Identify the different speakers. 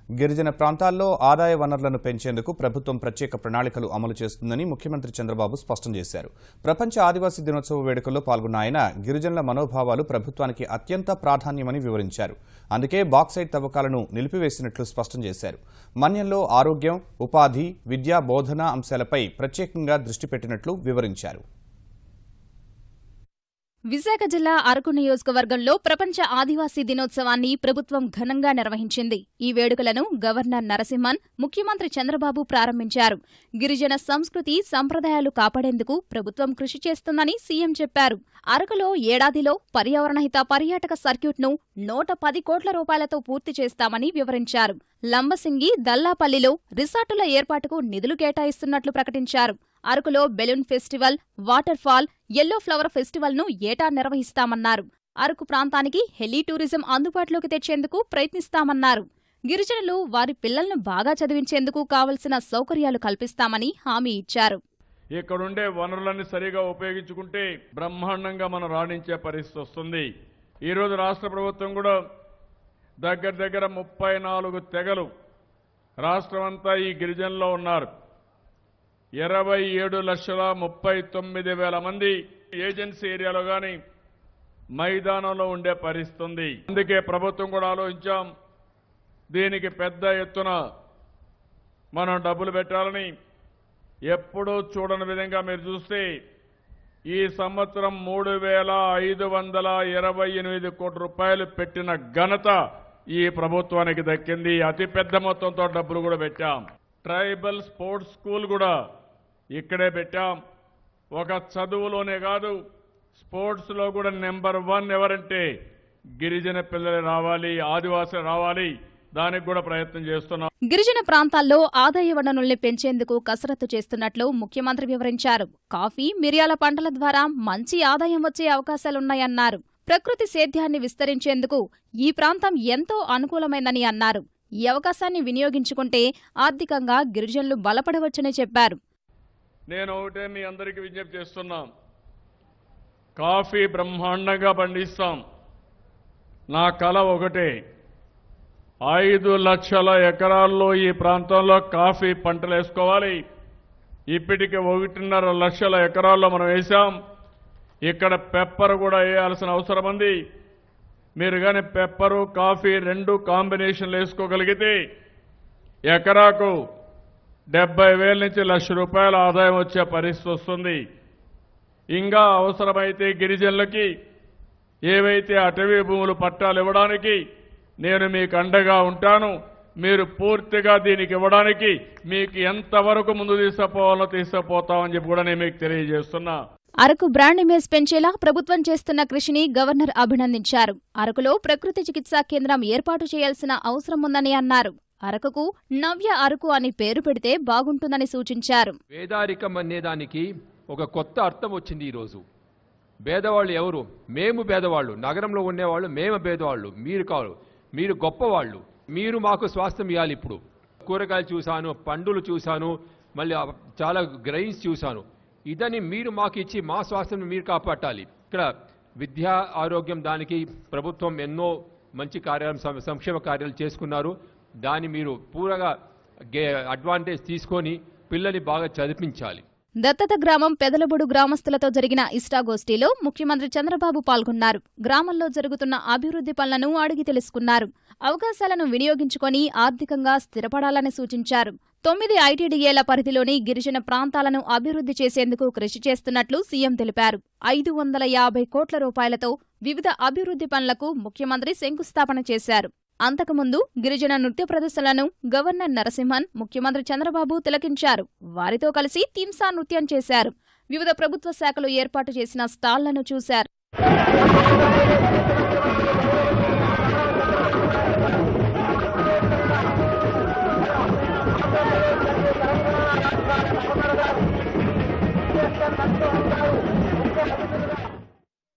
Speaker 1: గిరిజన ప్రాంతాల్లో ఆదాయ వనరులను పెంచేందుకు ప్రభుత్వం ప్రత్యేక ప్రణాళికలు అమలు చేస్తుందని ముఖ్యమంత్రి చంద్రబాబు స్పష్టం చేశారు. ప్రపంచ ఆదివాసీ దినోత్సవ వేడుకల్లో పాల్గొన్న ఆయన గిరిజనుల మనోభావాలు ప్రభుత్వానికి అత్యంత ప్రాధాన్యమని వివరించారు. అందుకే బాక్సైట్ తవ్వకాలను నిలిపివేసినట్లు స్పష్టం చేశారు. మన్యంలో ఆరోగ్యం, ఉపాధి, విద్యా, బోధన అంశాలపై ప్రత్యేకంగా దృష్టి పెట్టినట్లు వివరించారు.
Speaker 2: విశాఖ జిల్లా అరకు నియోజకవర్గంలో ప్రపంచ ఆదివాసీ దినోత్సవాన్ని ప్రభుత్వం ఘనంగా నిర్వహించింది. ఈ వేడుకలను గవర్నర్ నరసింహన్, ముఖ్యమంత్రి చంద్రబాబు ప్రారంభించారు. గిరిజన సంస్కృతి, సంప్రదాయాలు కాపాడేందుకు ప్రభుత్వం కృషి చేస్తుందని సీఎం చెప్పారు. అరకులో ఏడాదిలో పర్యావరణహిత పర్యాటక సర్క్యూట్ను 110 కోట్ల రూపాయలతో పూర్తి చేస్తామని వివరించారు. లంబసింగి, దల్లాపల్లిలో రిసార్టుల ఏర్పాటుకు నిధులు కేటాయిస్తున్నట్లు ప్రకటించారు. అరకులో balloon festival, water fall, yellow flower ఫెస్టివల్ను ఏటా నిర్వహిస్తామన్నారు. అరకు ప్రాంతానికి హెలీ టూరిజం అందుబాటులోకి తెచ్చేందుకు ప్రయత్నిస్తామన్నారు. గిరిజనులు వారి పిల్లలను బాగా చదివించేందుకు కావలసిన సౌకర్యాలు కల్పిస్తామని హామీ ఇచ్చారు.
Speaker 3: ఇక్కడుండే వనరులన్నీ సరిగా ఉపయోగించుకుంటే బ్రహ్మాండంగా మనం రాణించే పరిస్థితి వస్తుంది. ఈరోజు రాష్ట్ర ప్రభుత్వం కూడా దగ్గర 34 తెగలు రాష్ట్రమంతా ఈ గిరిజనుల్లో ఉన్నారు. 27,39,000 మంది ఏజెన్సీ ఏరియాలో కానీ మైదానంలో ఉండే పరిస్థితి ఉంది. అందుకే ప్రభుత్వం కూడా ఆలోచించాం, దీనికి పెద్ద ఎత్తున మనం డబ్బులు పెట్టాలని. ఎప్పుడూ చూడని విధంగా మీరు చూస్తే ఈ సంవత్సరం 3,528 కోట్ల రూపాయలు పెట్టిన ఘనత ఈ ప్రభుత్వానికి దక్కింది. అతిపెద్ద మొత్తంతో డబ్బులు కూడా పెట్టాం. ట్రైబల్ స్పోర్ట్స్ స్కూల్ కూడా ఇక్కడే పెట్టాం. ఒక చదువులోనే కాదు, స్పోర్ట్స్లో కూడా నెంబర్ 1 ఎవరంటే గిరిజన పిల్లలు రావాలి, ఆదివాసులు రావాలి. దానికి కూడా ప్రయత్నం చేస్తున్నాం.
Speaker 2: గిరిజన ప్రాంతాల్లో ఆదాయ వనరుల్ని పెంచేందుకు కసరత్తు చేస్తున్నట్లు ముఖ్యమంత్రి వివరించారు. కాఫీ, మిరియాల పంటల ద్వారా మంచి ఆదాయం వచ్చే అవకాశాలున్నాయన్నారు. ప్రకృతి సేద్యాన్ని విస్తరించేందుకు ఈ ప్రాంతం ఎంతో అనుకూలమైందని అన్నారు. ఈ అవకాశాన్ని వినియోగించుకుంటే ఆర్థికంగా గిరిజనులు బలపడవచ్చని చెప్పారు.
Speaker 3: నేను ఒకటే మీ అందరికీ విజ్ఞప్తి చేస్తున్నాం, కాఫీ బ్రహ్మాండంగా పండిస్తాం. నా కల ఒకటే, 5 లక్షల ఎకరాల్లో ఈ ప్రాంతంలో కాఫీ పంటలు వేసుకోవాలి. ఇప్పటికి 1.5 లక్షల ఎకరాల్లో మనం వేశాం. ఇక్కడ పెప్పర్ కూడా వేయాల్సిన అవసరం ఉంది. మీరు కానీ పెప్పరు, కాఫీ 2 కాంబినేషన్లు వేసుకోగలిగితే ఎకరాకు 70,000 నుంచి 1,00,000 రూపాయల ఆదాయం వచ్చే పరిస్థితి వస్తుంది. ఇంకా అవసరమైతే గిరిజనులకి ఏవైతే అటవీ భూములు పట్టాలు ఇవ్వడానికి నేను మీకు అండగా ఉంటాను. మీరు పూర్తిగా దీనికి ఇవ్వడానికి మీకు ఎంతవరకు ముందు తీసుకుపోవాలో తీసుకుపోతామని చెప్పి కూడా నేను మీకు తెలియజేస్తున్నా.
Speaker 2: అరకు బ్రాండ్ ఇమేజ్ పెంచేలా ప్రభుత్వం చేస్తున్న కృషిని గవర్నర్ అభినందించారు. అరకులో ప్రకృతి చికిత్సా కేంద్రం ఏర్పాటు చేయాల్సిన అవసరం ఉందని అన్నారు. అరకుకు నవ్య అరకు అని పేరు పెడితే బాగుంటుందని సూచించారు.
Speaker 4: పేదరికం అనేదానికి ఒక కొత్త అర్థం వచ్చింది. ఈరోజు పేదవాళ్ళు ఎవరు? మేము పేదవాళ్ళు. నగరంలో ఉండేవాళ్ళు మేము పేదవాళ్ళు. మీరు కాదు, మీరు గొప్పవాళ్ళు. మీరు మాకు స్వాస్థ్యం ఇవ్వాలి. ఇప్పుడు కూరగాయలు చూశాను, పండులు చూశాను, మళ్ళీ చాలా గ్రైన్స్ చూశాను. ఇదని మీరు మాకు ఇచ్చి మా స్వాస్థ్యం మీరు కాపాడాలి. ఇక్కడ విద్యా, ఆరోగ్యం, దానికి ప్రభుత్వం ఎన్నో మంచి కార్యాలు, సంక్షేమ కార్యాలు చేసుకున్నారు. దాన్ని మీరు పూరగా అడ్వాంటేజ్ తీసుకొని పిల్లల్ని బాగా చదివించాలి.
Speaker 2: దత్తత గ్రామం పెదలబొడు గ్రామస్తులతో జరిగిన ఇష్టాగోష్ఠిలో ముఖ్యమంత్రి చంద్రబాబు పాల్గొన్నారు. గ్రామంలో జరుగుతున్న అభివృద్ధి పనులను అడిగి తెలుసుకున్నారు. అవకాశాలను వినియోగించుకొని ఆర్థికంగా స్థిరపడాలని సూచించారు. 9 ఐటీడీఏల పరిధిలోని గిరిజన ప్రాంతాలను అభివృద్ధి చేసేందుకు కృషి చేస్తున్నట్లు సీఎం తెలిపారు. 550 కోట్ల రూపాయలతో వివిధ అభివృద్ధి పనులకు ముఖ్యమంత్రి శంకుస్థాపన చేశారు. అంతకుముందు గిరిజన నృత్య ప్రదర్శనలను గవర్నర్ నరసింహన్, ముఖ్యమంత్రి చంద్రబాబు తిలకించారు. వారితో కలిసి థీమ్సా నృత్యం చేశారు. వివిధ ప్రభుత్వ శాఖలు ఏర్పాటు చేసిన స్టాళ్లను చూశారు.